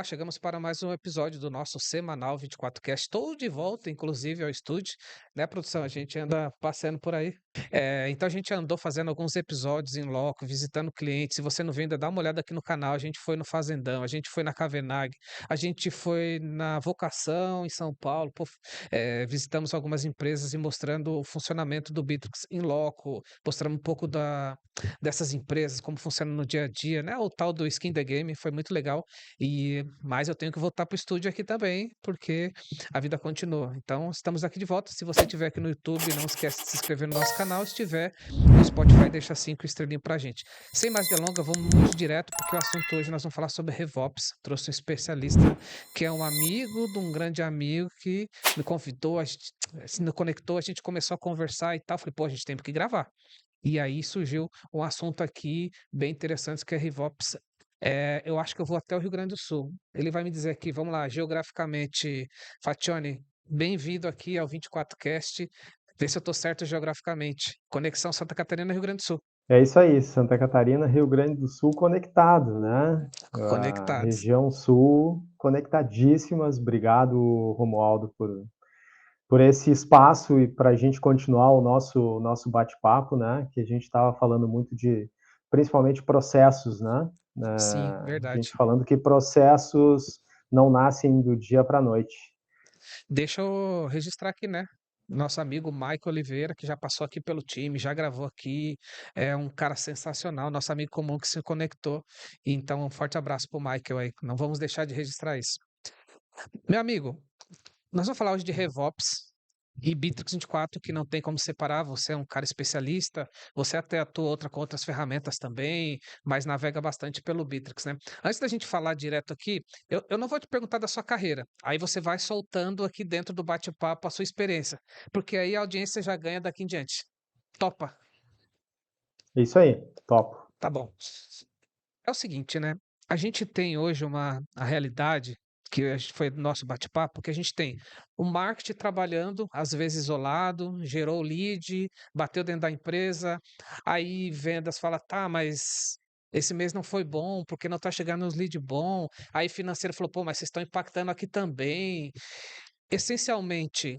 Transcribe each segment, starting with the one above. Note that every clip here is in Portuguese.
Olá, chegamos para mais um episódio do nosso semanal 24Cast. Estou de volta, inclusive, ao estúdio, né, produção? A gente anda passeando por aí. Então a gente andou fazendo alguns episódios em loco, visitando clientes. Se você não viu ainda, dá uma olhada aqui no canal. A gente foi no Fazendão, a gente foi na Cavenag, a gente foi na Vocação em São Paulo. Pô, visitamos algumas empresas e mostrando o funcionamento do Bitrix em loco, mostrando um pouco dessas empresas, como funciona no dia a dia, né? O tal do Skin the Game foi muito legal. Mas eu tenho que voltar para o estúdio aqui também, porque a vida continua. Então, estamos aqui de volta. Se você estiver aqui no YouTube, não esquece de se inscrever no nosso canal. Se estiver no Spotify, deixa 5 estrelinhas pra gente. Sem mais delongas, vamos direto, porque o assunto hoje nós vamos falar sobre RevOps. Trouxe um especialista que é um amigo de um grande amigo que me convidou, a gente se conectou, a gente começou a conversar e tal. Falei, pô, a gente tem que gravar. E aí surgiu um assunto aqui bem interessante que é RevOps. Eu acho que eu vou até o Rio Grande do Sul. Ele vai me dizer aqui, vamos lá, geograficamente, Fatione, bem-vindo aqui ao 24Cast. Vê se eu estou certo geograficamente. Conexão Santa Catarina, Rio Grande do Sul. É isso aí, Santa Catarina, Rio Grande do Sul conectado, né? A Conectados. região sul conectadíssimas. Obrigado, Romualdo, por esse espaço e para a gente continuar o nosso bate-papo, né? Que a gente estava falando muito de, principalmente, processos, né? Sim, A gente verdade. falando que processos não nascem do dia para a noite. Deixa eu registrar aqui, né? Nosso amigo Mike Oliveira, que já passou aqui pelo time, já gravou aqui, é um cara sensacional, nosso amigo comum que se conectou. Então, um forte abraço pro Michael aí. Não vamos deixar de registrar isso. Meu amigo, nós vamos falar hoje de RevOps e Bitrix 24, que não tem como separar. Você é um cara especialista, você até atua com outras ferramentas também, mas navega bastante pelo Bitrix, né? Antes da gente falar direto aqui, eu não vou te perguntar da sua carreira. Aí você vai soltando aqui dentro do bate-papo a sua experiência, porque aí a audiência já ganha daqui em diante. Topa? É isso aí, topo. Tá bom. É o seguinte, né? A gente tem hoje a realidade, que foi nosso bate-papo, que a gente tem o marketing trabalhando, às vezes isolado, gerou lead, bateu dentro da empresa, aí vendas fala, tá, mas esse mês não foi bom, porque não tá chegando os leads bom. Aí financeiro falou, pô, mas vocês estão impactando aqui também. Essencialmente,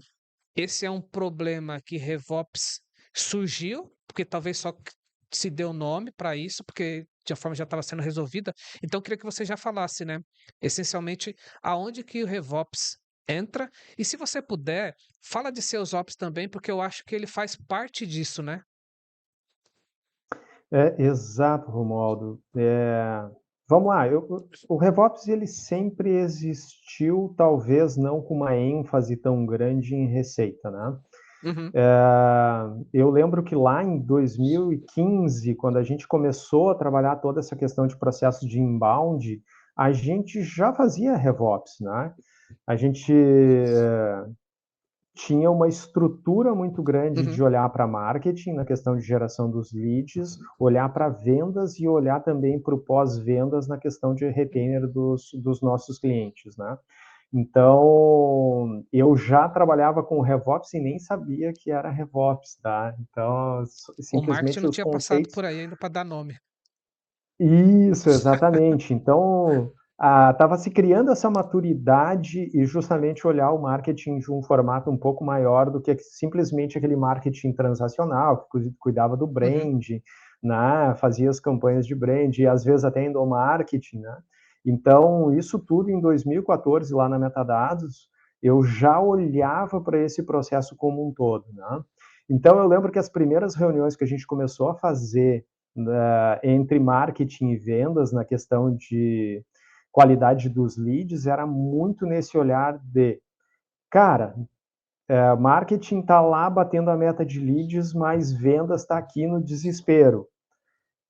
esse é um problema que RevOps surgiu, porque talvez só se deu nome para isso, porque de a forma já estava sendo resolvida. Então, eu queria que você já falasse, né? Essencialmente, aonde que o RevOps entra. E se você puder, fala de seus ops também, porque eu acho que ele faz parte disso, né? É, exato, Romualdo. Vamos lá, o RevOps ele sempre existiu, talvez não com uma ênfase tão grande em receita, né? Uhum, Eu lembro que lá em 2015, quando a gente começou a trabalhar toda essa questão de processo de inbound, a gente já fazia RevOps, né? A gente tinha uma estrutura muito grande de uhum. olhar para marketing na questão de geração dos leads, olhar para vendas e olhar também para o pós-vendas na questão de retainer dos nossos clientes, né? Então, eu já trabalhava com RevOps e nem sabia que era RevOps, tá? Então, O marketing simplesmente não os tinha passado conceitos. por aí ainda para dar nome. Isso, exatamente. Então, estava se criando essa maturidade e justamente olhar o marketing de um formato um pouco maior do que simplesmente aquele marketing transacional, que cuidava do Uhum. brand, né? Fazia as campanhas de brand e às vezes até endomarketing, né? Então, isso tudo em 2014, lá na Metadados, eu já olhava para esse processo como um todo, né? Então, eu lembro que as primeiras reuniões que a gente começou a fazer entre marketing e vendas na questão de qualidade dos leads era muito nesse olhar de, cara, marketing está lá batendo a meta de leads, mas vendas está aqui no desespero.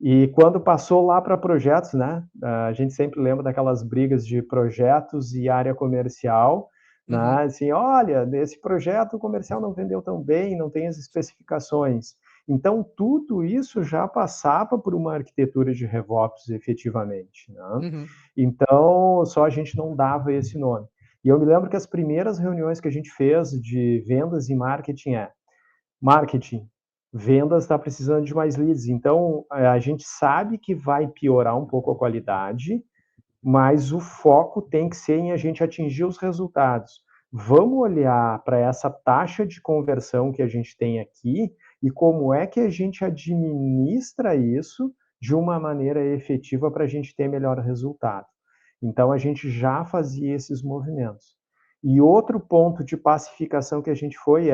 E quando passou lá para projetos, né? A gente sempre lembra daquelas brigas de projetos e área comercial, Uhum. né? Assim, olha, nesse projeto o comercial não vendeu tão bem, não tem as especificações. Então, tudo isso já passava por uma arquitetura de RevOps efetivamente, né? Uhum. Então, só a gente não dava esse nome. E eu me lembro que as primeiras reuniões que a gente fez de vendas e marketing marketing, vendas está precisando de mais leads. Então, a gente sabe que vai piorar um pouco a qualidade, mas o foco tem que ser em a gente atingir os resultados. Vamos olhar para essa taxa de conversão que a gente tem aqui e como é que a gente administra isso de uma maneira efetiva para a gente ter melhor resultado. Então, a gente já fazia esses movimentos. E outro ponto de pacificação que a gente foi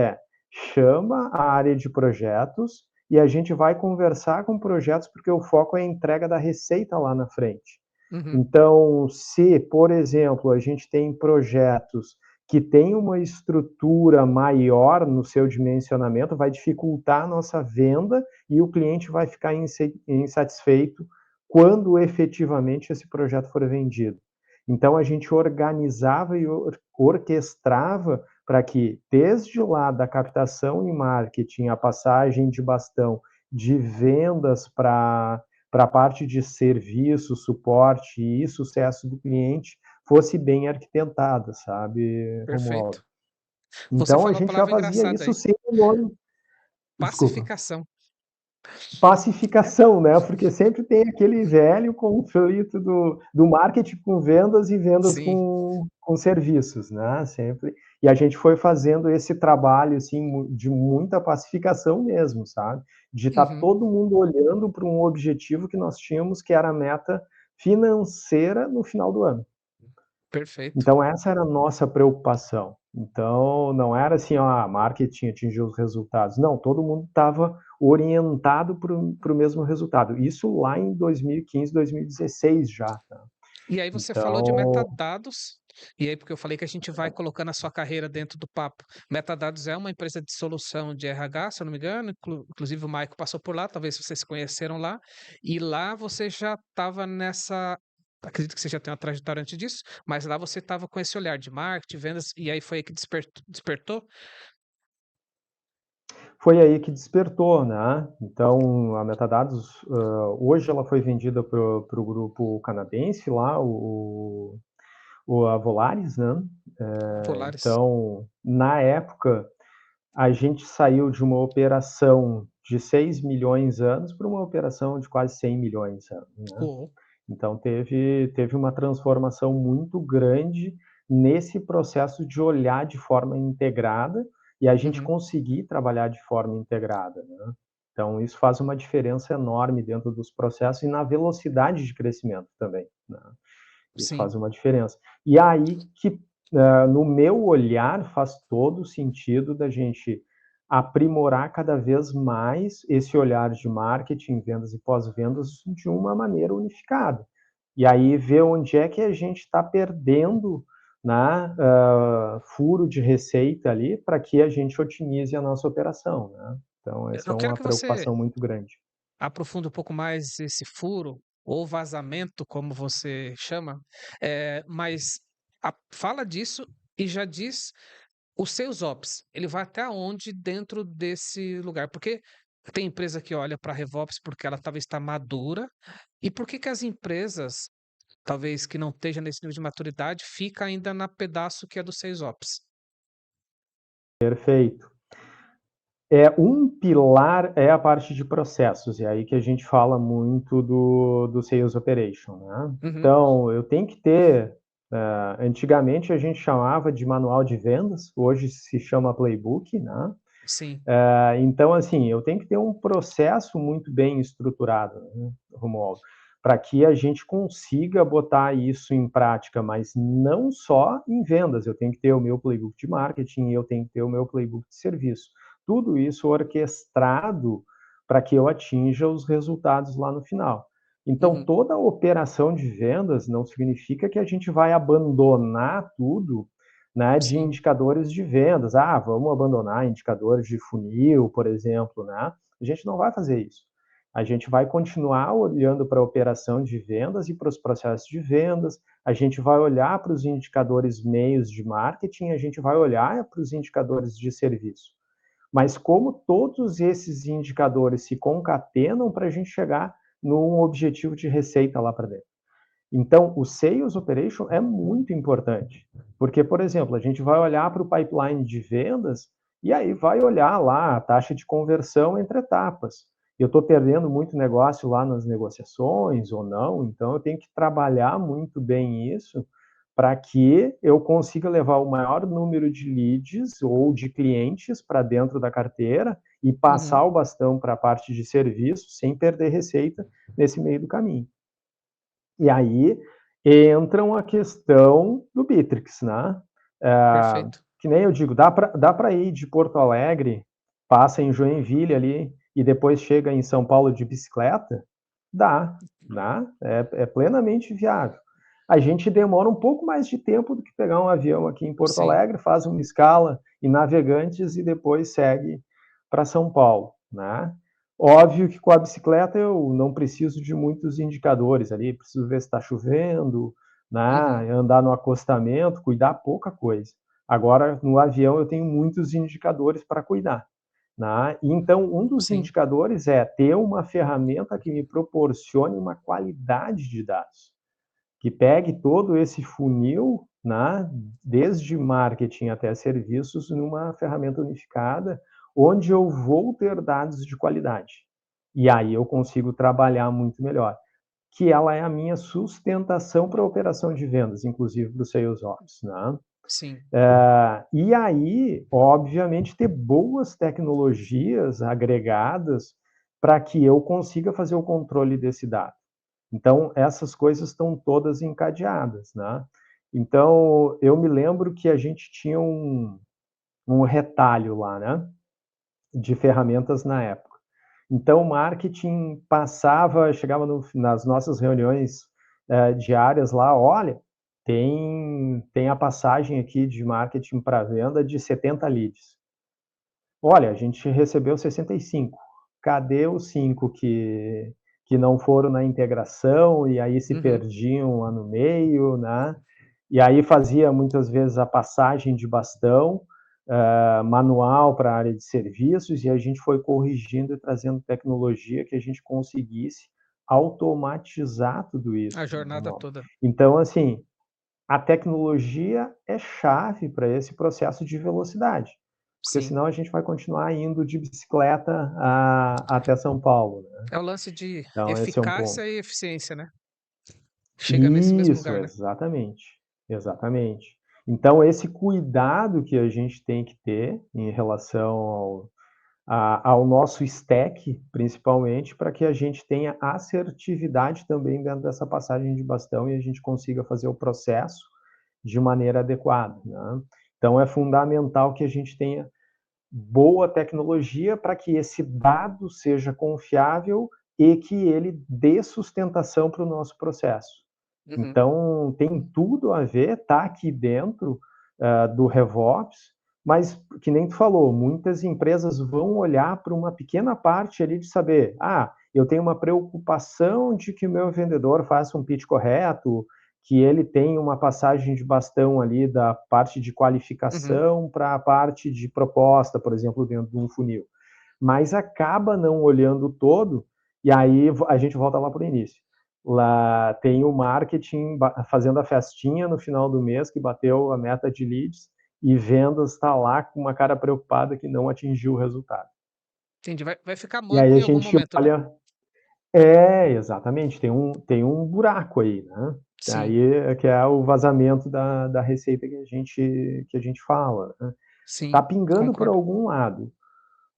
chama a área de projetos e a gente vai conversar com projetos porque o foco é a entrega da receita lá na frente. Uhum. Então, se, por exemplo, a gente tem projetos que têm uma estrutura maior no seu dimensionamento, vai dificultar a nossa venda e o cliente vai ficar insatisfeito quando efetivamente esse projeto for vendido. Então, a gente organizava e orquestrava para que, desde lá da captação e marketing, a passagem de bastão de vendas para a parte de serviço, suporte e sucesso do cliente fosse bem arquitetado, sabe, Perfeito. Romualdo? Você Então, a falou a gente já palavra fazia engraçada isso aí, sem o nome. Desculpa. pacificação. Pacificação, né? Porque sempre tem aquele velho conflito do marketing com vendas e vendas Sim. com serviços, né? Sempre. E a gente foi fazendo esse trabalho, assim, de muita pacificação mesmo, sabe? De estar Uhum. todo mundo olhando para um objetivo que nós tínhamos, que era a meta financeira no final do ano. Perfeito. Então, essa era a nossa preocupação. Então, não era assim, marketing atingiu os resultados. Não, todo mundo estava orientado para o mesmo resultado. Isso lá em 2015, 2016 já. Tá? E aí você falou de Então, metadados, e aí porque eu falei que a gente vai colocando a sua carreira dentro do papo. Metadados é uma empresa de solução de RH, se eu não me engano, inclusive o Maico passou por lá, talvez vocês se conheceram lá, e lá você já estava nessa. Acredito que você já tem uma trajetória antes disso, mas lá você estava com esse olhar de marketing, vendas, e aí foi aí que despertou? foi aí que despertou, né? Então, a Metadados, hoje ela foi vendida para o grupo canadense lá, a Volaris, né? Polaris. Então, na época, a gente saiu de uma operação de 6 milhões anos para uma operação de quase 100 milhões anos, né? Uou. Então teve uma transformação muito grande nesse processo de olhar de forma integrada e a gente Uhum. conseguir trabalhar de forma integrada, né? Então isso faz uma diferença enorme dentro dos processos e na velocidade de crescimento também, né? Isso Sim. faz uma diferença. E aí que, no meu olhar, faz todo o sentido da gente aprimorar cada vez mais esse olhar de marketing, vendas e pós-vendas de uma maneira unificada. E aí ver onde é que a gente está perdendo, né, furo de receita ali para que a gente otimize a nossa operação, né? Então, essa Eu é quero uma que você preocupação muito grande. aprofunda um pouco mais esse furo ou vazamento, como você chama, mas fala disso e já diz os seus ops. Ele vai até onde dentro desse lugar? Porque tem empresa que olha para a RevOps porque ela talvez está madura. E por que que as empresas, talvez que não esteja nesse nível de maturidade, fica ainda na pedaço que é do seus ops? Perfeito. Um pilar é a parte de processos, e aí que a gente fala muito do Sales Operation, né? Uhum, Então, eu tenho que ter, antigamente a gente chamava de manual de vendas, hoje se chama playbook, né? sim, Então, assim, eu tenho que ter um processo muito bem estruturado, né, Romualdo, para que a gente consiga botar isso em prática, mas não só em vendas. Eu tenho que ter o meu playbook de marketing, eu tenho que ter o meu playbook de serviço. Tudo isso orquestrado para que eu atinja os resultados lá no final. Então, uhum, toda a operação de vendas não significa que a gente vai abandonar tudo, né, de sim, indicadores de vendas. Vamos abandonar indicadores de funil, por exemplo, né? A gente não vai fazer isso. A gente vai continuar olhando para a operação de vendas e para os processos de vendas, a gente vai olhar para os indicadores meios de marketing, a gente vai olhar para os indicadores de serviço. Mas como todos esses indicadores se concatenam para a gente chegar num objetivo de receita lá para dentro. Então, o Sales Operation é muito importante, porque, por exemplo, a gente vai olhar para o pipeline de vendas e aí vai olhar lá a taxa de conversão entre etapas. eu estou perdendo muito negócio lá nas negociações ou não, então eu tenho que trabalhar muito bem isso para que eu consiga levar o maior número de leads ou de clientes para dentro da carteira e passar o bastão para a parte de serviço sem perder receita nesse meio do caminho. E aí entra a questão do Bitrix, né? Perfeito. Que nem eu digo, dá para ir de Porto Alegre, passa em Joinville ali e depois chega em São Paulo de bicicleta? Dá, é plenamente viável. A gente demora um pouco mais de tempo do que pegar um avião aqui em Porto Sim. Alegre, faz uma escala em Navegantes e depois segue para São Paulo, né? Óbvio que com a bicicleta eu não preciso de muitos indicadores ali, preciso ver se está chovendo, né? Andar no acostamento, cuidar pouca coisa. Agora, no avião, eu tenho muitos indicadores para cuidar. Né? Então, um dos Sim. indicadores é ter uma ferramenta que me proporcione uma qualidade de dados, que pegue todo esse funil, né, desde marketing até serviços, numa ferramenta unificada, onde eu vou ter dados de qualidade. E aí eu consigo trabalhar muito melhor. Que ela é a minha sustentação para a operação de vendas, inclusive para o Sales Ops, né? Sim. E aí, obviamente, ter boas tecnologias agregadas para que eu consiga fazer o controle desse dado. Então, essas coisas estão todas encadeadas, né? Então, eu me lembro que a gente tinha um retalho lá, né? De ferramentas na época. Então, o marketing passava, chegava nas nossas reuniões diárias lá, olha, tem a passagem aqui de marketing para venda de 70 leads. Olha, a gente recebeu 65. Cadê os 5 que não foram na integração e aí se perdiam lá no meio, né? E aí fazia muitas vezes a passagem de bastão manual para a área de serviços e a gente foi corrigindo e trazendo tecnologia que a gente conseguisse automatizar tudo A isso, né, jornada Mauro? toda. Então, assim, a tecnologia é chave para esse processo de velocidade, porque Sim. senão a gente vai continuar indo de bicicleta até São Paulo, né? É o lance de Então, esse é um ponto. eficácia e eficiência, né? Chega nesse mesmo Isso, lugar, né? exatamente. Exatamente. Então, esse cuidado que a gente tem que ter em relação ao nosso stack, principalmente, para que a gente tenha assertividade também dentro dessa passagem de bastão e a gente consiga fazer o processo de maneira adequada, né? Então, é fundamental que a gente tenha boa tecnologia para que esse dado seja confiável e que ele dê sustentação para o nosso processo. Então, tem tudo a ver, tá aqui dentro do RevOps, mas, que nem tu falou, muitas empresas vão olhar para uma pequena parte ali de saber, eu tenho uma preocupação de que o meu vendedor faça um pitch correto, que ele tenha uma passagem de bastão ali da parte de qualificação para a parte de proposta, por exemplo, dentro de um funil. Mas acaba não olhando o todo, e aí a gente volta lá para o início. Lá tem o marketing fazendo a festinha no final do mês, que bateu a meta de leads, e vendas está lá com uma cara preocupada que não atingiu o resultado. Entendi. Vai ficar E aí manco a em algum gente momento, né? olha, exatamente, tem um buraco aí, né? Sim, Aí que é o vazamento da receita que a gente fala, né? Tá sim, pingando por concordo. algum lado,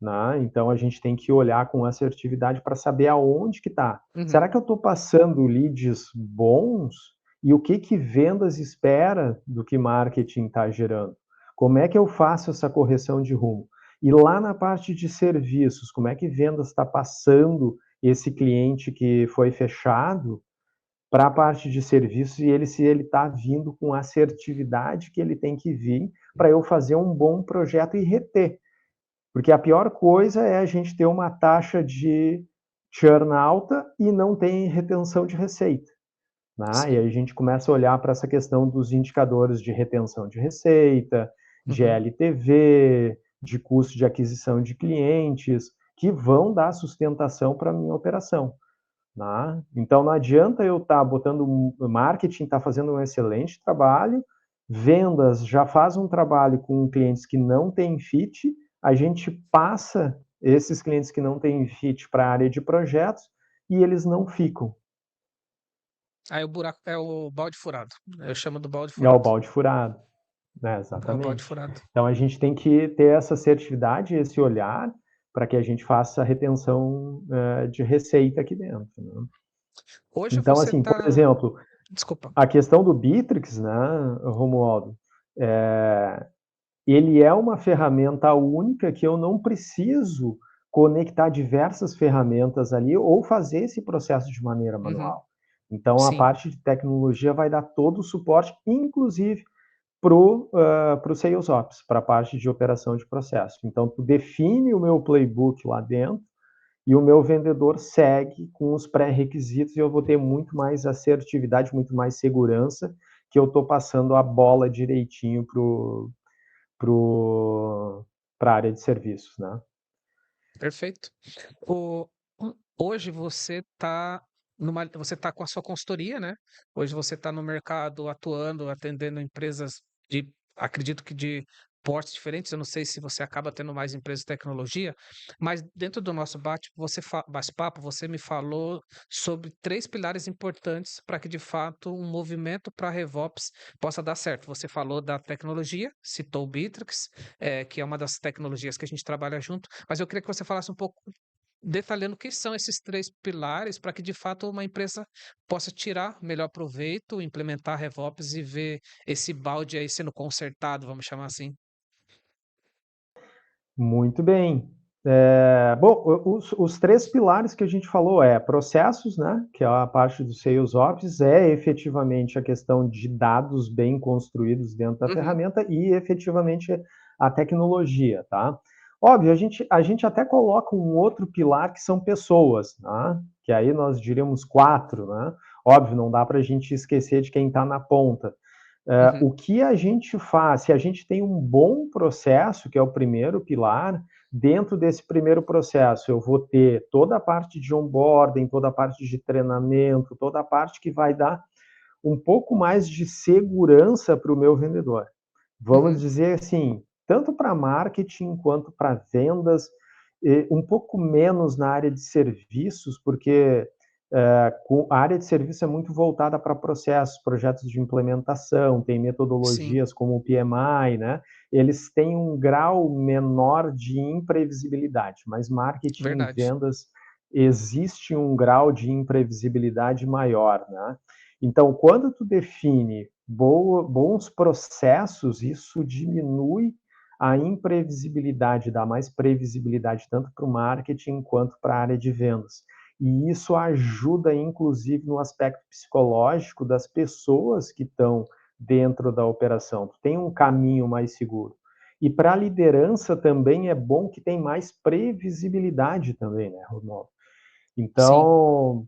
né? Então a gente tem que olhar com assertividade para saber aonde que está. Uhum. Será que eu estou passando leads bons? E o que vendas espera do que marketing está gerando? Como é que eu faço essa correção de rumo? E lá na parte de serviços, como é que vendas está passando esse cliente que foi fechado para a parte de serviços e se ele está vindo com a assertividade que ele tem que vir para eu fazer um bom projeto e reter. Porque a pior coisa é a gente ter uma taxa de churn alta e não tem retenção de receita. Né? E Sim. aí a gente começa a olhar para essa questão dos indicadores de retenção de receita, de Uhum. LTV, de custo de aquisição de clientes, que vão dar sustentação para a minha operação. Né? Então não adianta eu estar botando marketing, está fazendo um excelente trabalho, vendas já faz um trabalho com clientes que não têm fit, a gente passa esses clientes que não têm fit para a área de projetos, e eles não ficam. Aí o buraco é o balde furado. Eu chamo do balde É o furado. balde furado, né? É o balde Exatamente. furado. Então a gente tem que ter essa assertividade, esse olhar, para que a gente faça a retenção de receita aqui dentro. Né? Hoje Então, você assim, por está. exemplo, Desculpa. a questão do Bitrix, né, Romualdo, ele é uma ferramenta única que eu não preciso conectar diversas ferramentas ali ou fazer esse processo de maneira Uhum. manual. Então, a Sim, parte de tecnologia vai dar todo o suporte, inclusive para o Sales Ops, para a parte de operação de processo. Então, tu define o meu playbook lá dentro e o meu vendedor segue com os pré-requisitos e eu vou ter muito mais assertividade, muito mais segurança que eu estou passando a bola direitinho para a área de serviços, né? perfeito. O, hoje você tá com a sua consultoria, né? Hoje você está no mercado atuando, atendendo empresas acredito que de portes diferentes. Eu não sei se você acaba tendo mais empresas de tecnologia, mas dentro do nosso bate-papo, você me falou sobre três pilares importantes para que de fato um movimento para a RevOps possa dar certo. Você falou da tecnologia, citou o Bitrix, que é uma das tecnologias que a gente trabalha junto, mas eu queria que você falasse um pouco detalhando o que são esses três pilares para que de fato uma empresa possa tirar melhor proveito, implementar RevOps e ver esse balde aí sendo consertado, vamos chamar assim. Muito bem. Bom, os três pilares que a gente falou processos, né, que é a parte do Sales Ops, é efetivamente a questão de dados bem construídos dentro da Uhum, ferramenta e efetivamente a tecnologia, tá? Óbvio, a gente até coloca um outro pilar que são pessoas, né? Que aí nós diríamos quatro, né? Óbvio, não dá para a gente esquecer de quem está na ponta. uhum, O que a gente faz? Se a gente tem um bom processo, que é o primeiro pilar, dentro desse primeiro processo eu vou ter toda a parte de onboarding, toda a parte de treinamento, toda a parte que vai dar um pouco mais de segurança para o meu vendedor. Vamos uhum, dizer assim, tanto para marketing quanto para vendas, um pouco menos na área de serviços, porque a área de serviço é muito voltada para processos, projetos de implementação, tem sim, metodologias como o PMI, né? Eles têm um grau menor de imprevisibilidade, mas marketing e verdade. vendas existe um grau de imprevisibilidade maior, né? Então, quando tu define bons processos, isso diminui a imprevisibilidade, dá mais previsibilidade tanto para o marketing quanto para a área de vendas. E isso ajuda, inclusive, no aspecto psicológico das pessoas que estão dentro da operação. Tu tem um caminho mais seguro. E para a liderança também é bom que tem mais previsibilidade também, né, Ronaldo? Sim, Então,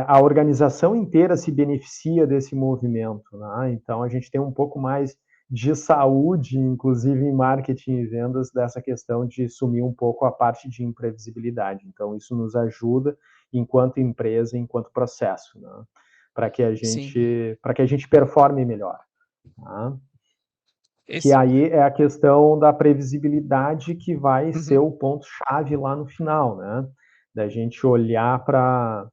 a organização inteira se beneficia desse movimento, né? Então a gente tem um pouco mais de saúde, inclusive em marketing e vendas, dessa questão de sumir um pouco a parte de imprevisibilidade. Então isso nos ajuda enquanto empresa, enquanto processo, né? sim. Para que a gente performe melhor. Tá? Que Esse, aí é a questão da previsibilidade que vai ser uhum, o ponto-chave lá no final, né? Da gente olhar para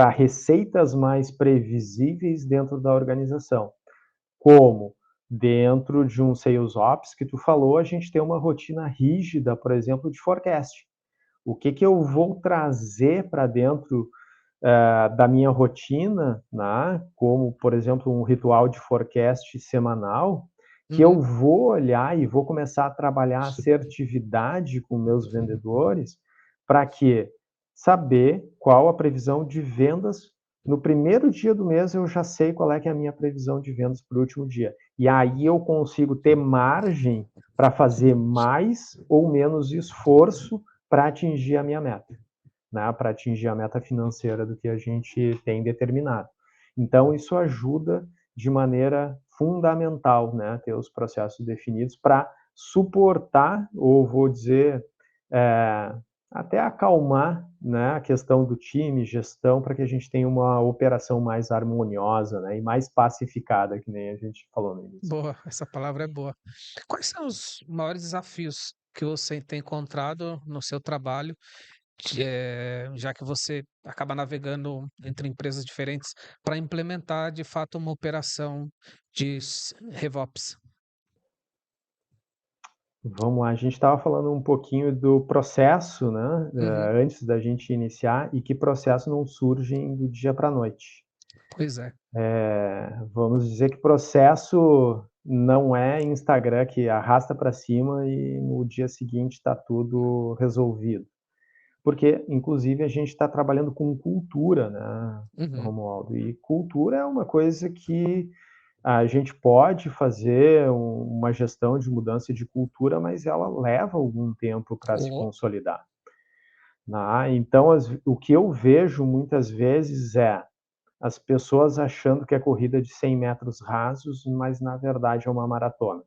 receitas mais previsíveis dentro da organização. Como? Dentro de um Sales Ops que tu falou, a gente tem uma rotina rígida, por exemplo, de forecast. O que eu vou trazer para dentro da minha rotina, né? Como, por exemplo, um ritual de forecast semanal, que eu uhum, vou olhar e vou começar a trabalhar assertividade com meus vendedores para que saber qual a previsão de vendas no primeiro dia do mês eu já sei qual é que é a minha previsão de vendas para o último dia. E aí eu consigo ter margem para fazer mais ou menos esforço para atingir a minha meta, né, para atingir a meta financeira do que a gente tem determinado. Então, isso ajuda de maneira fundamental, né, ter os processos definidos para suportar, ou vou dizer, é, até acalmar, né, a questão do time, gestão, para que a gente tenha uma operação mais harmoniosa, né, e mais pacificada, que nem a gente falou no início. boa, essa palavra é boa. Quais são os maiores desafios que você tem encontrado no seu trabalho, já que você acaba navegando entre empresas diferentes para implementar de fato uma operação de RevOps? Vamos lá, a gente estava falando um pouquinho do processo, né, Uhum, antes da gente iniciar, e que processo não surgem do dia para a noite. pois é. Vamos dizer que processo não é Instagram que arrasta para cima e no dia seguinte está tudo resolvido. Porque, inclusive, a gente está trabalhando com cultura, né, Uhum, Romualdo? E cultura é uma coisa que a gente pode fazer uma gestão de mudança de cultura, mas ela leva algum tempo para se oh, consolidar, né? Então, o que eu vejo muitas vezes é as pessoas achando que é corrida de 100 metros rasos, mas na verdade é uma maratona.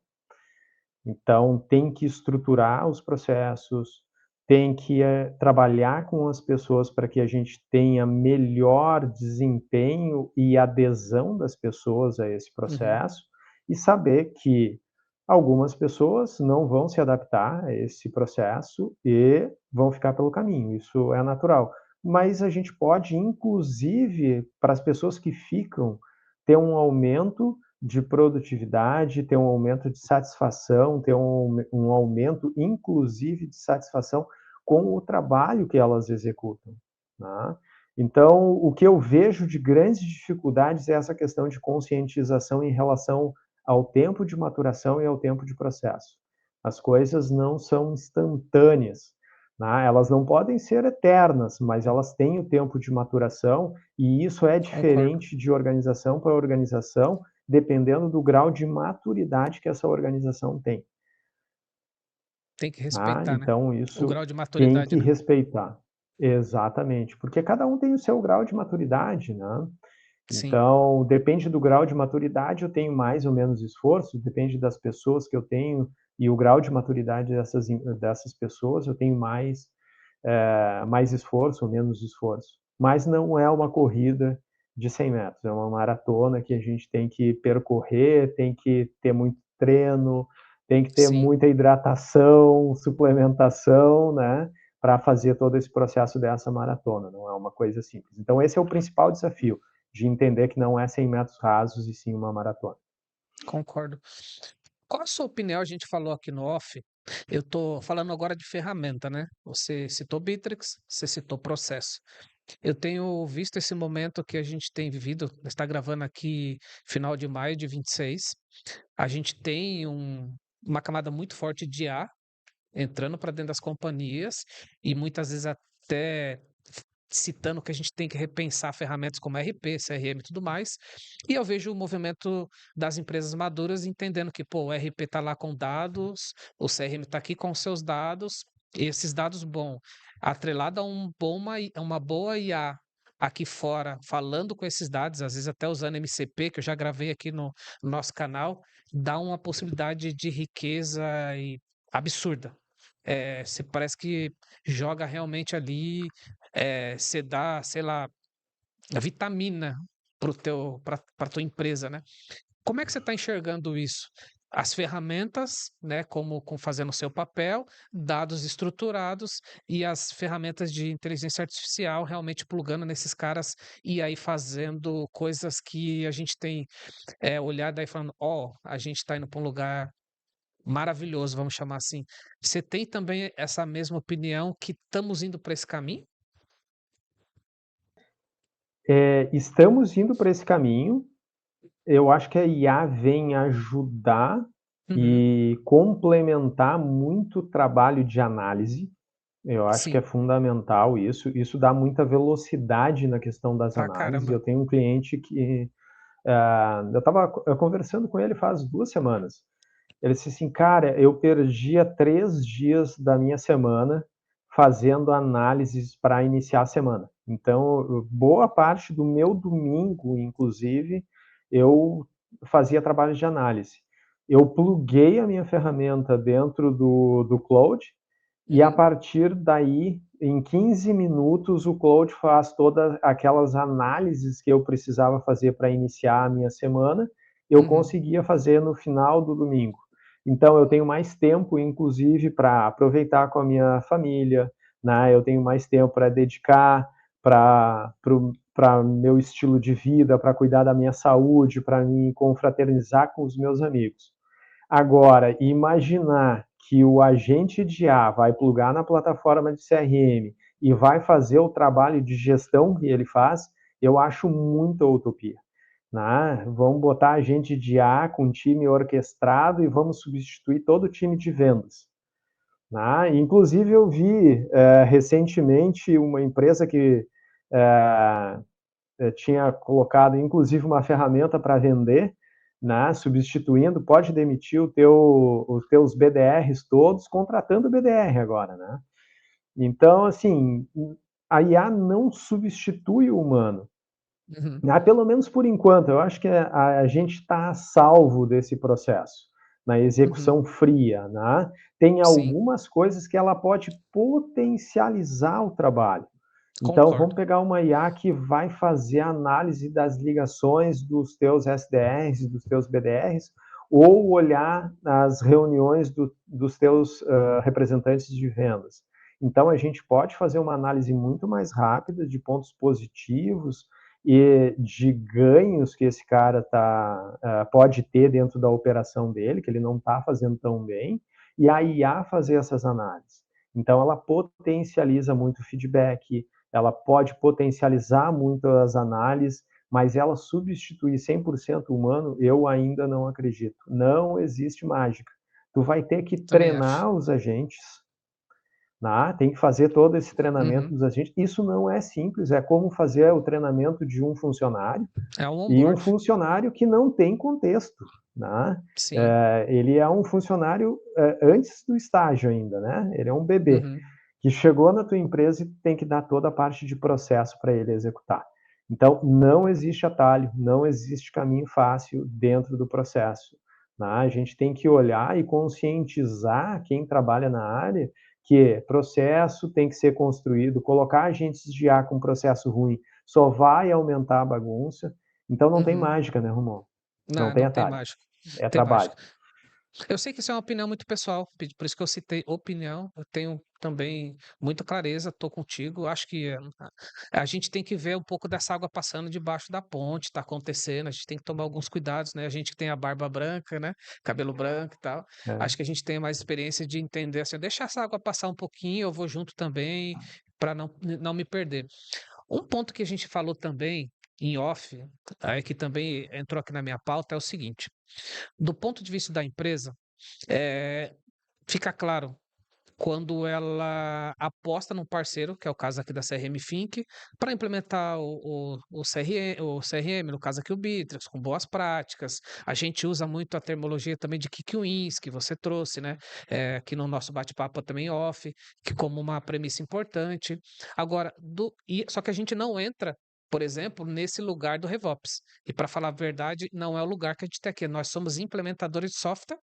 Então, tem que estruturar os processos, tem que trabalhar com as pessoas para que a gente tenha melhor desempenho e adesão das pessoas a esse uhum, processo, e saber que algumas pessoas não vão se adaptar a esse processo e vão ficar pelo caminho, isso é natural. Mas a gente pode, inclusive, para as pessoas que ficam, ter um aumento de produtividade, ter um aumento de satisfação, ter um aumento, inclusive, de satisfação com o trabalho que elas executam, né? Então, o que eu vejo de grandes dificuldades é essa questão de conscientização em relação ao tempo de maturação e ao tempo de processo. As coisas não são instantâneas, né? Elas não podem ser eternas, mas elas têm o tempo de maturação, e isso é concordo. diferente de organização para organização, dependendo do grau de maturidade que essa organização tem, Tem que tá? respeitar, né? Então O isso grau de tem maturidade, que né? respeitar. Exatamente, porque cada um tem o seu grau de maturidade, né? Sim, Então, depende do grau de maturidade, eu tenho mais ou menos esforço, depende das pessoas que eu tenho e o grau de maturidade dessas pessoas, eu tenho mais esforço ou menos esforço. Mas não é uma corrida de 100 metros, é uma maratona que a gente tem que percorrer, tem que ter muito treino, tem que ter sim, muita hidratação, suplementação, né, para fazer todo esse processo dessa maratona, não é uma coisa simples. Então esse é o principal desafio, de entender que não é 100 metros rasos e sim uma maratona. concordo. Qual a sua opinião? A gente falou aqui no off. Eu tô falando agora de ferramenta, né? Você citou Bittrex, você citou processo. Eu tenho visto esse momento que a gente tem vivido, está gravando aqui final de maio de 26. A gente tem uma camada muito forte de IA entrando para dentro das companhias e muitas vezes até citando que a gente tem que repensar ferramentas como RP, CRM e tudo mais. E eu vejo o movimento das empresas maduras entendendo que, pô, o RP está lá com dados, o CRM está aqui com seus dados, e esses dados, bom, atrelado a uma boa IA aqui fora, falando com esses dados, às vezes até usando MCP, que eu já gravei aqui no nosso canal, dá uma possibilidade de riqueza absurda. Você parece que joga realmente ali, você dá, sei lá, vitamina para tua empresa, né? Como é que você está enxergando isso? As ferramentas, né, como fazendo o seu papel, dados estruturados e as ferramentas de inteligência artificial realmente plugando nesses caras e aí fazendo coisas que a gente tem olhado aí falando, ó, a gente está indo para um lugar maravilhoso, vamos chamar assim. Você tem também essa mesma opinião que estamos indo para esse caminho? Estamos indo para esse caminho. Eu acho que a IA vem ajudar Uhum, e complementar muito o trabalho de análise. Eu acho que é sim, fundamental isso. Isso dá muita velocidade na questão das pra análises. Eu caramba. tenho um cliente que eu estava conversando com ele faz 2 semanas. Ele disse assim, cara, eu perdia 3 dias da minha semana fazendo análises para iniciar a semana. Então, boa parte do meu domingo, inclusive, eu fazia trabalho de análise. Eu pluguei a minha ferramenta dentro do Cloud e a Uhum, partir daí, em 15 minutos, o Cloud faz todas aquelas análises que eu precisava fazer para iniciar a minha semana, eu uhum, conseguia fazer no final do domingo. Então, eu tenho mais tempo, inclusive, para aproveitar com a minha família, né? Eu tenho mais tempo para dedicar para meu estilo de vida, para cuidar da minha saúde, para me confraternizar com os meus amigos. Agora, imaginar que o agente de A vai plugar na plataforma de CRM e vai fazer o trabalho de gestão que ele faz, eu acho muita utopia. Né? Vamos botar agente de A com time orquestrado e vamos substituir todo o time de vendas. Né? Inclusive, eu vi recentemente uma empresa que tinha colocado, inclusive, uma ferramenta para vender, né, substituindo, pode demitir os teus BDRs todos, contratando BDR agora, né? Então, assim, a IA não substitui o humano, Uhum. né? Pelo menos por enquanto. Eu acho que a gente está a salvo desse processo, na Uhum. execução fria, né? Tem Sim, algumas coisas que ela pode potencializar o trabalho. Então, vamos concordo. pegar uma IA que vai fazer a análise das ligações dos teus SDRs, dos teus BDRs, ou olhar as reuniões dos teus representantes de vendas. Então, a gente pode fazer uma análise muito mais rápida de pontos positivos e de ganhos que esse cara pode ter dentro da operação dele, que ele não está fazendo tão bem, e a IA fazer essas análises. Então, ela potencializa muito o feedback, ela pode potencializar muito as análises, mas ela substituir 100% humano, eu ainda não acredito. Não existe mágica. Tu vai ter que Também acho. treinar os agentes, né? Tem que fazer todo esse treinamento Uhum. dos agentes. Isso não é simples, é como fazer o treinamento de um funcionário, É um e um onboard. funcionário que não tem contexto. Né? Sim. Ele é um funcionário antes do estágio ainda, né? Ele é um bebê Uhum. que chegou na tua empresa e tem que dar toda a parte de processo para ele executar. Então, não existe atalho, não existe caminho fácil dentro do processo. Né? A gente tem que olhar e conscientizar quem trabalha na área que processo tem que ser construído, colocar agentes de IA com processo ruim só vai aumentar a bagunça. Então, não tem Uhum. mágica, né, Romão? Não Não, tem não tem atalho, mágica. é Tem trabalho. mágica. Eu sei que isso é uma opinião muito pessoal, por isso que eu citei opinião. Eu tenho também muita clareza, estou contigo. Acho que a gente tem que ver um pouco dessa água passando debaixo da ponte, está acontecendo. A gente tem que tomar alguns cuidados, né? A gente que tem a barba branca, né? Cabelo branco e tal. É. Acho que a gente tem mais experiência de entender assim, deixa essa água passar um pouquinho, eu vou junto também, para não me perder. Um ponto que a gente falou também em off, que também entrou aqui na minha pauta, é o seguinte: do ponto de vista da empresa, eh, fica claro quando ela aposta num parceiro, que é o caso aqui da CRM Think, para implementar o CRM, no caso aqui o Bittrex, com boas práticas. A gente usa muito a terminologia também de Quick Wins, que você trouxe, né? Aqui no nosso bate-papo também off, que como uma premissa importante. Agora, só que a gente não entra, por exemplo, nesse lugar do RevOps. E para falar a verdade, não é o lugar que a gente tem aqui. Nós somos implementadores de software.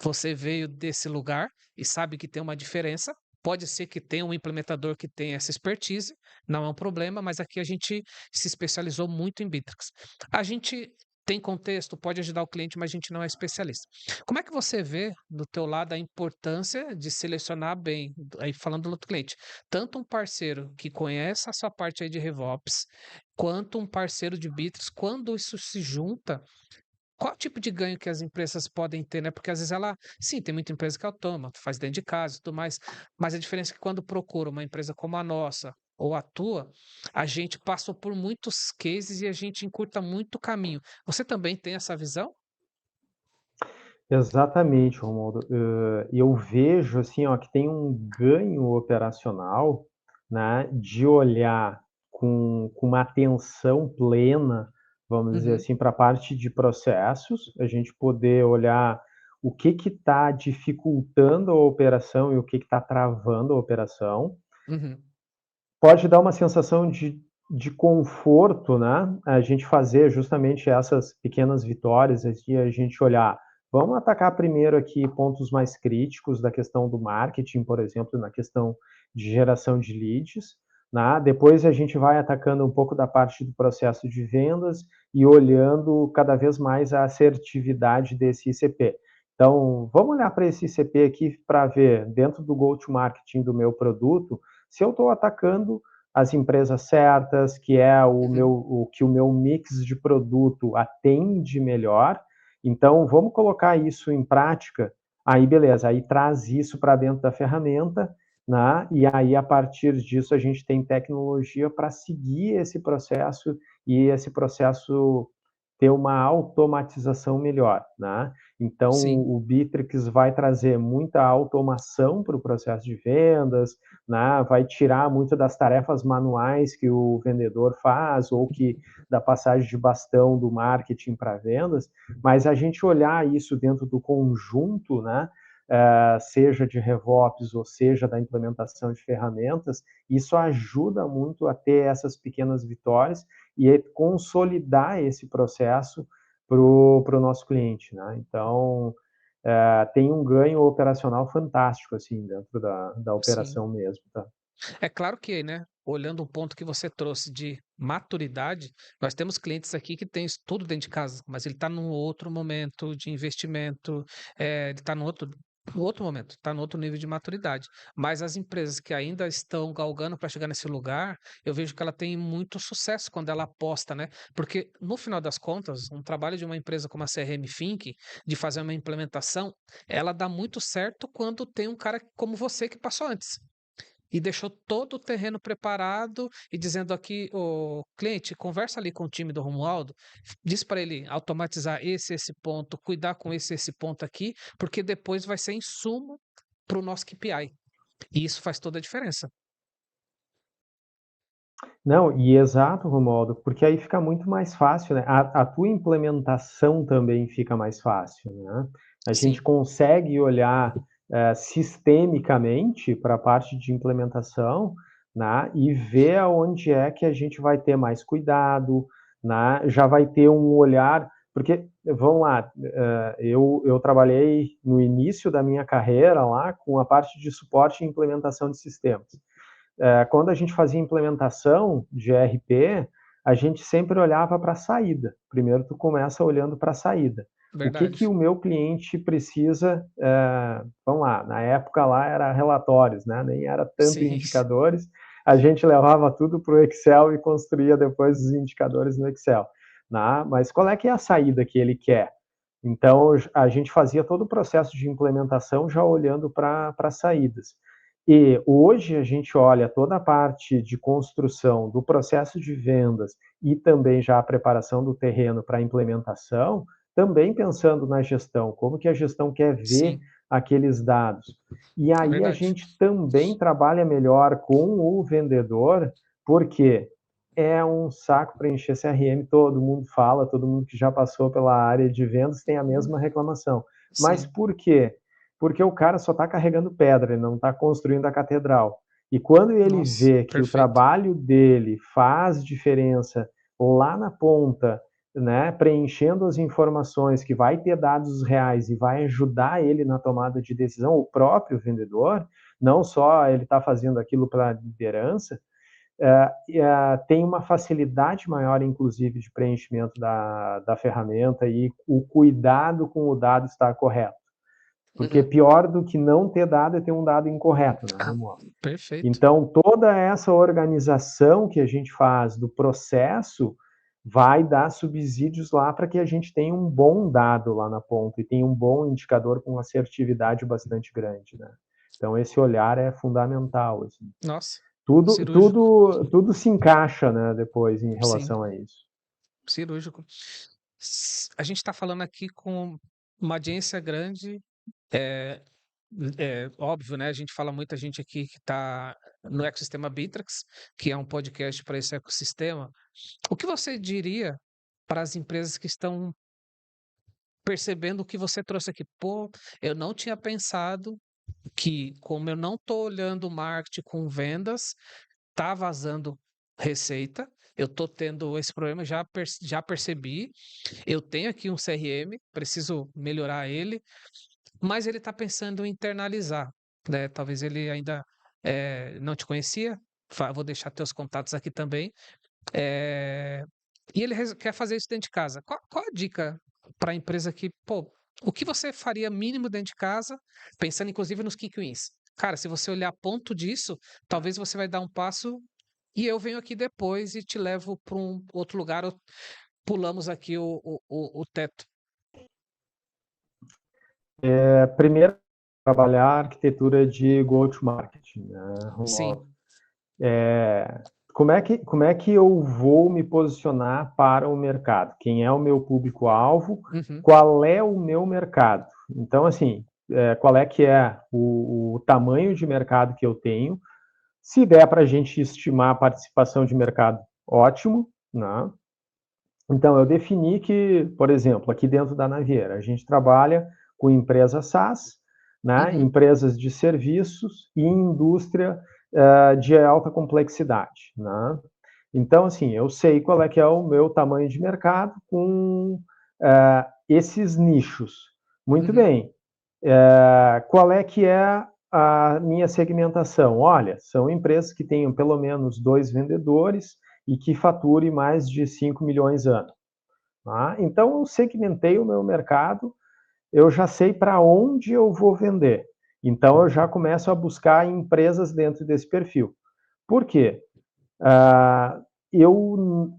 Você veio desse lugar e sabe que tem uma diferença. Pode ser que tenha um implementador que tenha essa expertise, não é um problema, mas aqui a gente se especializou muito em Bittrex. A gente tem contexto, pode ajudar o cliente, mas a gente não é especialista. Como é que você vê do teu lado a importância de selecionar bem, aí falando do outro cliente, tanto um parceiro que conhece a sua parte aí de RevOps, quanto um parceiro de Bittrex, quando isso se junta, qual tipo de ganho que as empresas podem ter, né? Porque às vezes sim, tem muita empresa que é autônoma, faz dentro de casa e tudo mais, mas a diferença é que quando procura uma empresa como a nossa ou a tua, a gente passou por muitos cases e a gente encurta muito o caminho. Você também tem essa visão? Exatamente, Romualdo. Eu vejo assim, ó, que tem um ganho operacional, né, de olhar com uma atenção plena, vamos dizer Uhum, assim, para a parte de processos, a gente poder olhar o que está dificultando a operação e o que está travando a operação. uhum, Pode dar uma sensação de conforto, né? A gente fazer justamente essas pequenas vitórias, e a gente olhar, vamos atacar primeiro aqui pontos mais críticos da questão do marketing, por exemplo, na questão de geração de leads, né? Depois a gente vai atacando um pouco da parte do processo de vendas e olhando cada vez mais a assertividade desse ICP. Então, vamos olhar para esse ICP aqui para ver, dentro do go-to-marketing do meu produto, se eu estou atacando as empresas certas, que é o que o meu mix de produto atende melhor. Então, vamos colocar isso em prática. Aí, beleza, aí traz isso para dentro da ferramenta, né? E aí, a partir disso, a gente tem tecnologia para seguir esse processo e esse processo ter uma automatização melhor, né? Então, Sim, o Bitrix vai trazer muita automação para o processo de vendas, né? Vai tirar muito das tarefas manuais que o vendedor faz ou que da passagem de bastão do marketing para vendas, mas a gente olhar isso dentro do conjunto, né? Seja de RevOps ou seja da implementação de ferramentas, isso ajuda muito a ter essas pequenas vitórias e consolidar esse processo para o nosso cliente, né? Então, tem um ganho operacional fantástico, assim, dentro da sim. operação mesmo, tá? É claro que, né, olhando o ponto que você trouxe de maturidade, nós temos clientes aqui que têm isso tudo dentro de casa, mas ele está num outro momento de investimento, ele está no outro momento, está no outro nível de maturidade. Mas as empresas que ainda estão galgando para chegar nesse lugar, eu vejo que ela tem muito sucesso quando ela aposta, né? Porque no final das contas, um trabalho de uma empresa como a CRM Think, de fazer uma implementação, ela dá muito certo quando tem um cara como você que passou antes e deixou todo o terreno preparado e dizendo aqui, o cliente, conversa ali com o time do Romualdo, diz para ele automatizar esse ponto, cuidar com esse ponto aqui, porque depois vai ser insumo para o nosso KPI. E isso faz toda a diferença. Não, e exato, Romualdo, porque aí fica muito mais fácil, né? A tua implementação também fica mais fácil, né? A gente Sim, consegue olhar sistemicamente para a parte de implementação, né? E ver aonde é que a gente vai ter mais cuidado, né? Já vai ter um olhar, porque, vamos lá, eu trabalhei no início da minha carreira lá com a parte de suporte e implementação de sistemas. Quando a gente fazia implementação de ERP, a gente sempre olhava para a saída. Primeiro, tu começa olhando para a saída. O que verdade. o meu cliente precisa? Vamos lá, na época lá era relatórios, né? Nem era tanto Sim, indicadores. A gente levava tudo para o Excel e construía depois os indicadores no Excel. Né? Mas qual é que é a saída que ele quer? Então, a gente fazia todo o processo de implementação já olhando para as saídas. E hoje a gente olha toda a parte de construção do processo de vendas e também já a preparação do terreno para a implementação, também pensando na gestão, como que a gestão quer ver sim, aqueles dados. E é aí a verdade. gente também trabalha melhor com o vendedor, porque é um saco preencher CRM, todo mundo fala, todo mundo que já passou pela área de vendas tem a mesma reclamação. Mas Sim, por quê? Porque o cara só está carregando pedra, ele não está construindo a catedral. E quando ele nossa, vê que o perfeito. trabalho dele faz diferença lá na ponta, né, preenchendo as informações, que vai ter dados reais e vai ajudar ele na tomada de decisão, o próprio vendedor, não só ele está fazendo aquilo para a liderança, tem uma facilidade maior, inclusive, de preenchimento da ferramenta e o cuidado com o dado estar correto. Porque Uhum. pior do que não ter dado é ter um dado incorreto, né, Ah, Romualdo? perfeito. Então, toda essa organização que a gente faz do processo vai dar subsídios lá para que a gente tenha um bom dado lá na ponta e tenha um bom indicador com assertividade bastante grande, né? Então, esse olhar é fundamental, assim. Nossa, Tudo, cirúrgico. tudo se encaixa, né, depois em Sim, relação a isso. cirúrgico. A gente está falando aqui com uma audiência grande. É, é óbvio, né? A gente fala muita gente aqui que está no ecossistema Bittrex, que é um podcast para esse ecossistema. O que você diria para as empresas que estão percebendo o que você trouxe aqui? Pô, eu não tinha pensado que, como eu não estou olhando o marketing com vendas, tá vazando receita. Eu estou tendo esse problema, já percebi. Eu tenho aqui um CRM, preciso melhorar ele. Mas ele está pensando em internalizar, né? Talvez ele ainda não te conhecia. Vou deixar teus contatos aqui também. E ele quer fazer isso dentro de casa. Qual a dica para a empresa que, pô, o que você faria mínimo dentro de casa, pensando inclusive nos quick wins? Cara, se você olhar a ponto disso, talvez você vai dar um passo e eu venho aqui depois e te levo para um outro lugar, ou pulamos aqui o teto. Primeiro, trabalhar a arquitetura de go-to-market, né, Romualdo? Sim. Como é que eu vou me posicionar para o mercado? Quem é o meu público-alvo? Uhum, Qual é o meu mercado? Então, assim, qual é que é o tamanho de mercado que eu tenho? Se der para a gente estimar a participação de mercado, ótimo, né? Então, eu defini que, por exemplo, aqui dentro da Naviera, a gente trabalha com empresas SaaS, né, uhum, empresas de serviços e indústria de alta complexidade. Né? Então, assim, eu sei qual é que é o meu tamanho de mercado com esses nichos. Muito uhum, bem. Qual é que é a minha segmentação? Olha, são empresas que tenham pelo menos 2 vendedores e que fature mais de 5 milhões ano. Tá? Então, eu segmentei o meu mercado, eu já sei para onde eu vou vender. Então, eu já começo a buscar empresas dentro desse perfil. Por quê? Eu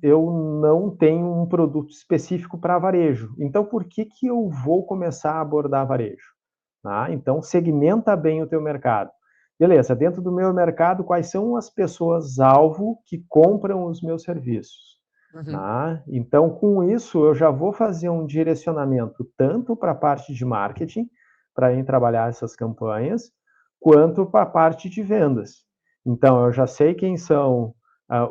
não tenho um produto específico para varejo. Então, por que, que eu vou começar a abordar varejo? Tá? Então, segmenta bem o teu mercado. Beleza, dentro do meu mercado, quais são as pessoas-alvo que compram os meus serviços? uhum, Tá? Então, com isso, eu já vou fazer um direcionamento tanto para a parte de marketing, para ir trabalhar essas campanhas, quanto para a parte de vendas. Então, eu já sei quem são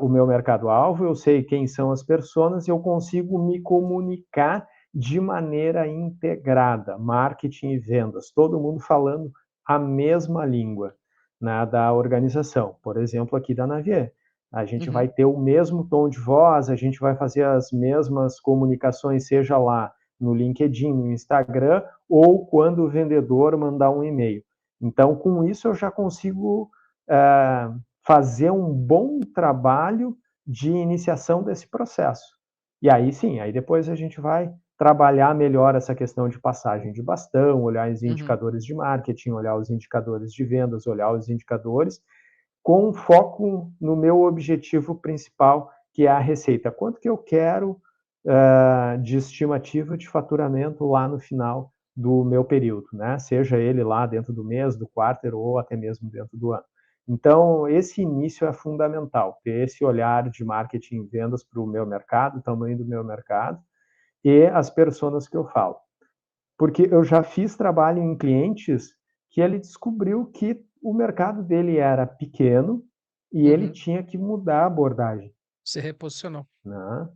o meu mercado-alvo, eu sei quem são as pessoas, e eu consigo me comunicar de maneira integrada, marketing e vendas, todo mundo falando a mesma língua, né, da organização. Por exemplo, aqui da Navier, a gente vai uhum. ter o mesmo tom de voz, a gente vai fazer as mesmas comunicações, seja lá no LinkedIn, no Instagram, ou quando o vendedor mandar um e-mail. Então, com isso, eu já consigo fazer um bom trabalho de iniciação desse processo. E aí sim, aí depois a gente vai trabalhar melhor essa questão de passagem de bastão, olhar os Uhum. indicadores de marketing, olhar os indicadores de vendas, olhar os indicadores com foco no meu objetivo principal, que é a receita. Quanto que eu quero de estimativa de faturamento lá no final do meu período, né? Seja ele lá dentro do mês, do quarter ou até mesmo dentro do ano. Então, esse início é fundamental, ter esse olhar de marketing e vendas para o meu mercado, o tamanho do meu mercado e as pessoas que eu falo. Porque eu já fiz trabalho em clientes que ele descobriu que o mercado dele era pequeno e ele Uhum. tinha que mudar a abordagem, Se reposicionou. né?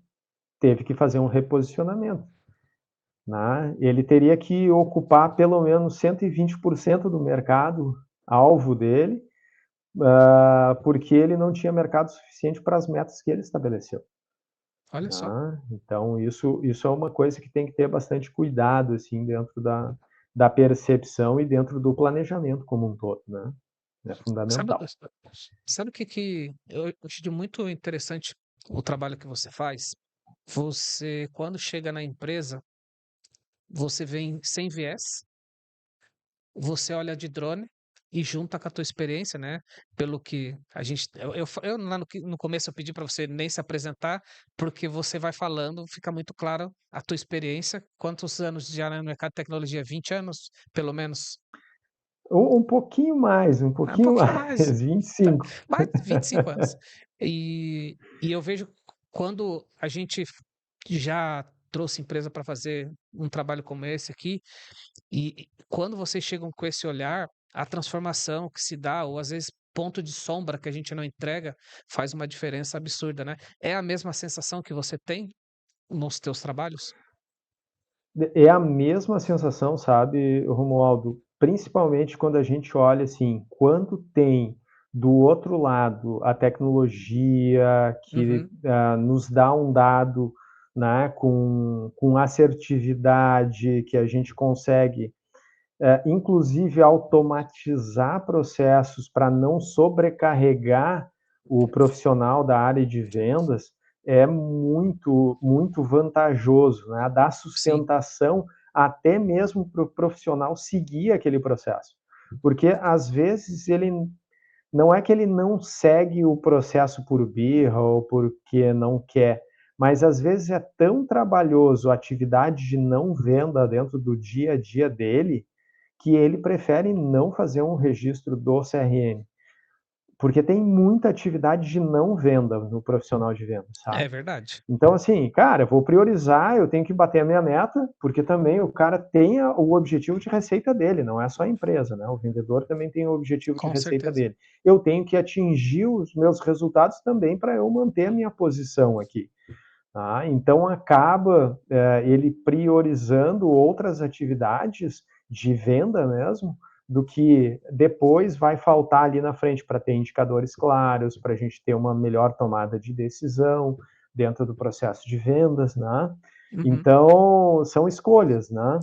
Teve que fazer um reposicionamento, né? Ele teria que ocupar pelo menos 120% do mercado alvo dele, porque ele não tinha mercado suficiente para as metas que ele estabeleceu. Olha só. Né? Então, isso é uma coisa que tem que ter bastante cuidado, assim, dentro da percepção e dentro do planejamento como um todo, né? É Sabe, fundamental. sabe o que, que eu acho de muito interessante o trabalho que você faz? Você, quando chega na empresa, você vem sem viés, você olha de drone e junta com a tua experiência, né? Pelo que a gente. Eu lá no começo eu pedi para você nem se apresentar, porque você vai falando, fica muito claro a tua experiência. Quantos anos já no mercado de tecnologia? 20 anos, pelo menos? Um Um pouquinho pouquinho mais, mais. Tá, 25. mais de 25 anos. E eu vejo quando a gente já trouxe empresa para fazer um trabalho como esse aqui, e quando vocês chegam com esse olhar, a transformação que se dá, ou às vezes ponto de sombra que a gente não entrega, faz uma diferença absurda, né? É a mesma sensação que você tem nos teus trabalhos? É a mesma sensação, sabe, Romualdo? Principalmente quando a gente olha assim, quanto tem do outro lado a tecnologia que Uhum, nos dá um dado, né, com assertividade, que a gente consegue, inclusive, automatizar processos para não sobrecarregar o profissional da área de vendas, é muito, muito vantajoso, né? Dá sim. sustentação até mesmo para o profissional seguir aquele processo. Porque, às vezes, ele não é que ele não segue o processo por birra ou porque não quer, mas às vezes é tão trabalhoso a atividade de não venda dentro do dia a dia dele, que ele prefere não fazer um registro do CRM. Porque tem muita atividade de não venda no profissional de venda, É sabe? verdade. Então, assim, cara, eu vou priorizar, eu tenho que bater a minha meta, porque também o cara tem o objetivo de receita dele, não é só a empresa, né? O vendedor também tem o objetivo de Com receita certeza. dele. Eu tenho que atingir os meus resultados também para eu manter a minha posição aqui. Tá? Então, acaba ele priorizando outras atividades de venda mesmo, do que depois vai faltar ali na frente para ter indicadores claros, para a gente ter uma melhor tomada de decisão dentro do processo de vendas, né? Uhum. Então, são escolhas, né?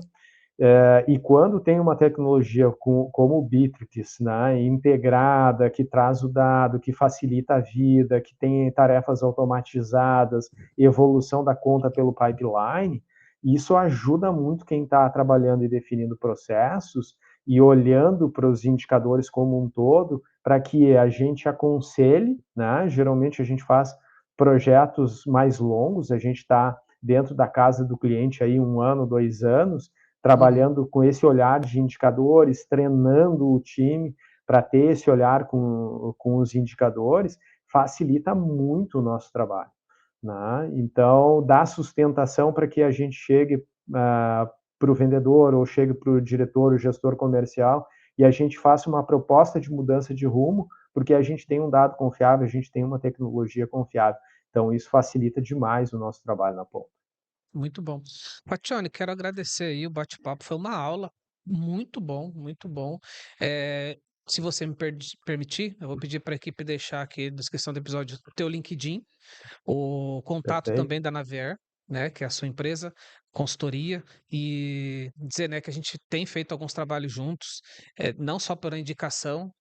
E quando tem uma tecnologia como o Bitrix, né, integrada, que traz o dado, que facilita a vida, que tem tarefas automatizadas, evolução da conta pelo pipeline, isso ajuda muito quem está trabalhando e definindo processos e olhando para os indicadores como um todo, para que a gente aconselhe, né? Geralmente a gente faz projetos mais longos, a gente está dentro da casa do cliente aí 1 ano, 2 anos, Uhum. trabalhando com esse olhar de indicadores, treinando o time para ter esse olhar com os indicadores, facilita muito o nosso trabalho. Né? Então, dá sustentação para que a gente chegue para o vendedor ou chegue para o diretor, o gestor comercial, e a gente faça uma proposta de mudança de rumo, porque a gente tem um dado confiável, a gente tem uma tecnologia confiável. Então, isso facilita demais o nosso trabalho na ponta. Muito bom. Patione, quero agradecer aí o bate-papo, foi uma aula muito bom, muito bom. Se você me permitir, eu vou pedir para a equipe deixar aqui na descrição do episódio o teu LinkedIn, o contato Perfeito? também da Navier, né, que é a sua empresa, consultoria, e dizer, né, que a gente tem feito alguns trabalhos juntos, não só por indicação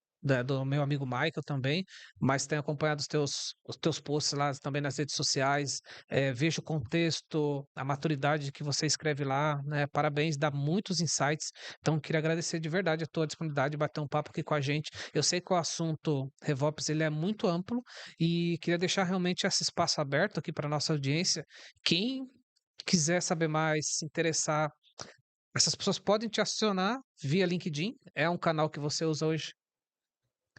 do meu amigo Michael também, mas tenho acompanhado os teus posts lá também nas redes sociais, vejo o contexto, a maturidade que você escreve lá, né, parabéns, dá muitos insights, então queria agradecer de verdade a tua disponibilidade de bater um papo aqui com a gente. Eu sei que o assunto RevOps ele é muito amplo, e queria deixar realmente esse espaço aberto aqui para nossa audiência. Quem quiser saber mais, se interessar, essas pessoas podem te acionar via LinkedIn. É um canal que você usa hoje?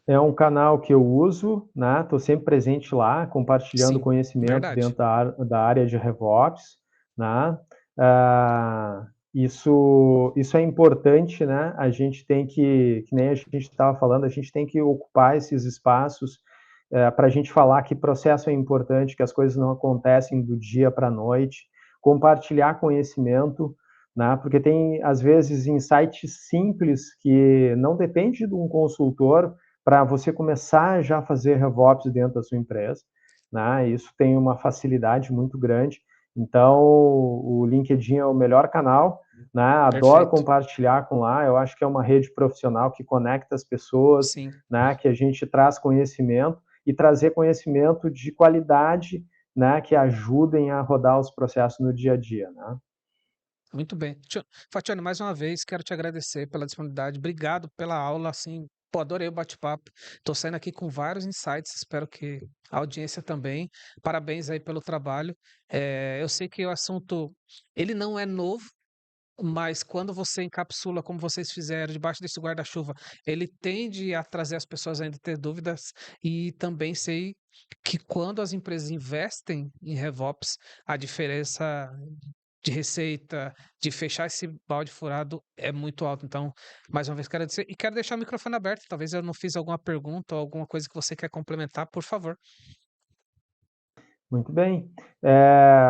É um canal que eu uso, né? Estou sempre presente lá, compartilhando Sim, conhecimento verdade. dentro da área de RevOps, né? Isso é importante, né? A gente tem que nem a gente estava falando, a gente tem que ocupar esses espaços para a gente falar que processo é importante, que as coisas não acontecem do dia para a noite, compartilhar conhecimento, né? Porque tem, às vezes, insights simples que não depende de um consultor, para você começar já a fazer RevOps dentro da sua empresa, né? Isso tem uma facilidade muito grande. Então, o LinkedIn é o melhor canal, né? Adoro Perfeito. compartilhar com lá. Eu acho que é uma rede profissional que conecta as pessoas, Sim, né? Que a gente traz conhecimento e trazer conhecimento de qualidade, né? Que ajudem a rodar os processos no dia a dia, né? muito bem. Fatiane, mais uma vez, quero te agradecer pela disponibilidade. Obrigado pela aula, assim, pô, adorei o bate-papo. Estou saindo aqui com vários insights, espero que a audiência também. Parabéns aí pelo trabalho. Eu sei que o assunto, ele não é novo, mas quando você encapsula como vocês fizeram, debaixo desse guarda-chuva, ele tende a trazer as pessoas ainda a ter dúvidas, e também sei que quando as empresas investem em RevOps, a diferença de receita, de fechar esse balde furado é muito alta. Então, mais uma vez, quero dizer, e quero deixar o microfone aberto. Talvez eu não fiz alguma pergunta ou alguma coisa que você quer complementar, por favor. Muito bem.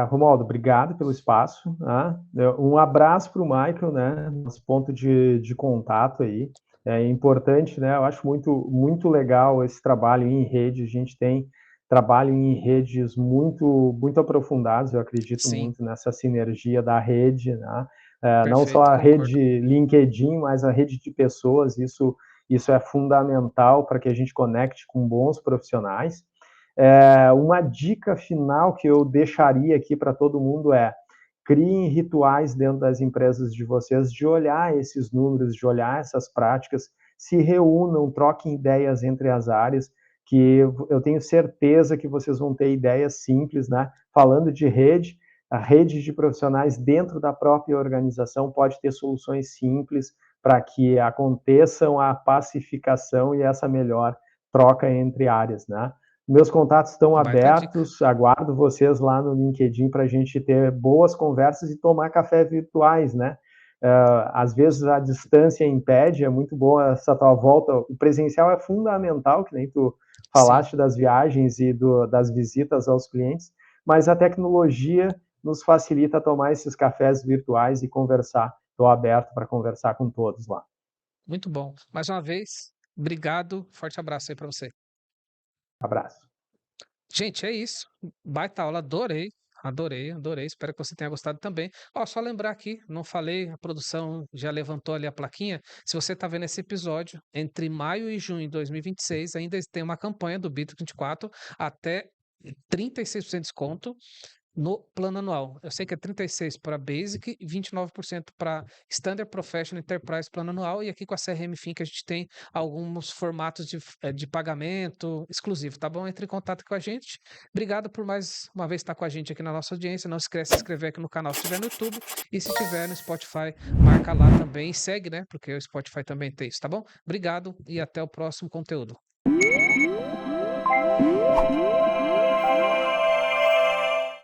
Romualdo, obrigado pelo espaço. Né? Um abraço para o Michael, né? Nosso ponto de contato aí. É importante, né? Eu acho muito, muito legal esse trabalho em rede. A gente tem trabalho em redes muito, muito aprofundados. Eu acredito Sim, muito nessa sinergia da rede, né? Não só perfeito, a concordo. rede LinkedIn, mas a rede de pessoas. Isso é fundamental para que a gente conecte com bons profissionais. Uma dica final que eu deixaria aqui para todo mundo é: criem rituais dentro das empresas de vocês de olhar esses números, de olhar essas práticas, se reúnam, troquem ideias entre as áreas, que eu tenho certeza que vocês vão ter ideias simples, né? Falando de rede, a rede de profissionais dentro da própria organização pode ter soluções simples para que aconteçam a pacificação e essa melhor troca entre áreas, né? Meus contatos estão Baita dica. abertos, aguardo vocês lá no LinkedIn para a gente ter boas conversas e tomar café virtuais, né? Às vezes a distância impede, é muito boa essa tua volta. O presencial é fundamental, que nem tu Sim. falaste das viagens e das visitas aos clientes, mas a tecnologia nos facilita tomar esses cafés virtuais e conversar. Estou aberto para conversar com todos lá. Muito bom. Mais uma vez, obrigado. Forte abraço aí para você. Abraço. Gente, é isso. Baita aula, adorei. Adorei, adorei. Espero que você tenha gostado também. Ó, só lembrar aqui, não falei, a produção já levantou ali a plaquinha. Se você está vendo esse episódio, entre maio e junho de 2026, ainda tem uma campanha do Bit24 até 36% de desconto no plano anual. Eu sei que é 36 para Basic e 29% para Standard Professional Enterprise plano anual. E aqui com a CRM Fin que a gente tem alguns formatos de pagamento exclusivo, tá bom? Entre em contato com a gente. Obrigado por mais uma vez estar com a gente aqui na nossa audiência. Não esquece de se inscrever aqui no canal se estiver no YouTube. E se estiver no Spotify, marca lá também e segue, né? Porque o Spotify também tem isso, tá bom? Obrigado e até o próximo conteúdo.